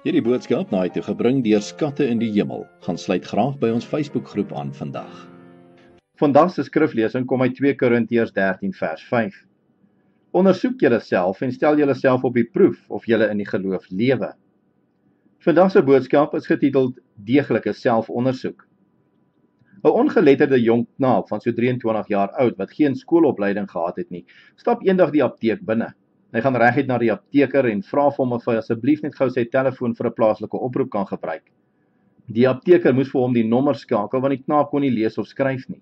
Hierdie boodskap na toe gebring deur Skatte in die Hemel. Gaan sluit graag by ons Facebookgroep aan vandag. Vandag se skriflesing kom uit 2 Korintiërs 13 vers 5. Ondersoek julleself en stel julleself op die proef of julle in die geloof lewe. Vandag se boodskap is getiteld Deeglike selfondersoek. 'n Ongeletterde jong knaap van so 23 jaar oud wat geen skoolopleiding gehad het nie, stap eendag die apteek binne. Hy gaan reguit na die apteker en vra vir hom of hy asseblief net gou sy telefoon vir 'n plaaslike oproep kan gebruik. Die apteker moes vir hom die nommer skakel want die knaap kon nie lees of skryf nie.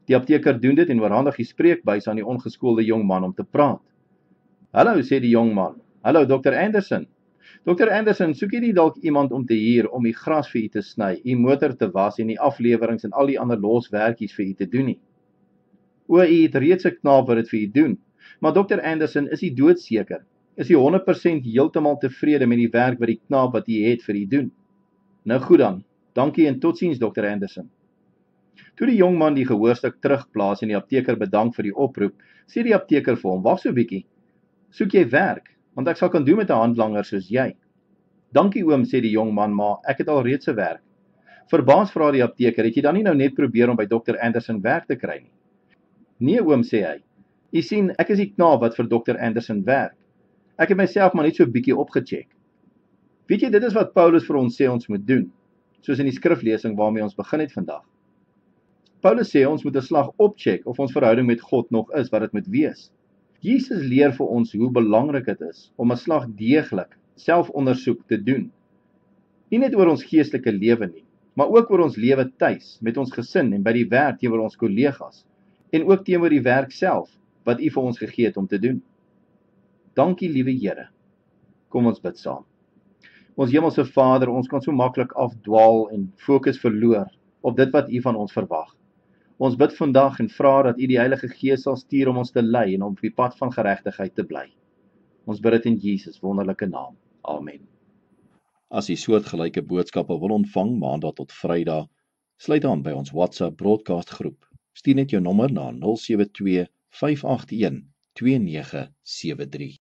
Die apteker doen dit en oorhandig die spreekbuis aan die ongeskoolde jong man om te praat. "Hallo," sê die jong man. "Hallo, Dr. Anderson. Dr. Anderson, soek jy nie dalk iemand om te huur om die gras vir u te sny, u motor te was en die aflewerings en al die ander loswerkies vir u te doen nie?" "O, u het reeds 'n knaap wat dit vir u doen. Maar Dr. Anderson, is u doodseker? Is u 100% heeltemal tevrede met die werk wat die knaap wat u het vir u doen?" "Nou goed dan, dankie en totsiens Dr. Anderson." Toe die jong man die gehoorstuk terugplaas en die apteker bedank vir die oproep, sê die apteker vir hom: "Wag so 'n bietjie. Soek jy werk? Want ek sal kan doen met 'n handlanger soos jy." "Dankie oom," sê die jong man, "maar ek het al reeds 'n werk." Verbaas vra die apteker: "Het jy dan nie nou net probeer om by Dr. Anderson werk te kry nie?" "Nee oom," sê hy. "U sien, ek is die knaap wat vir Dr. Anderson werk. Ek het myself maar net so 'n bietjie opgecheck." Weet jy, dit is wat Paulus vir ons sê ons moet doen, soos in die skriflesing waarmee ons begin het vandag. Paulus sê ons moet 'n slag opcheck of ons verhouding met God nog is wat dit moet wees. Jesus leer vir ons hoe belangrik dit is om 'n slag deeglik selfondersoek te doen. Nie net oor ons geestelike lewe nie, maar ook oor ons lewe tuis, met ons gesin en by die werk teenoor ons kollegas, en ook teenoor die werk self, wat U vir ons gegee het om te doen. Dankie, liewe Here. Kom ons bid saam. Ons hemelse Vader, ons kan so maklik afdwaal en fokus verloor op dit wat U van ons verwag. Ons bid vandag en vra dat U die Heilige Gees sal stuur om ons te lei en om op die pad van geregtigheid te bly. Ons bid dit in Jesus wonderlike naam. Amen. As u soortgelyke boodskappe wil ontvang maandag tot Vrydag, sluit aan by ons WhatsApp broadcast groep. Stuur net jou nommer na 072 581 2973.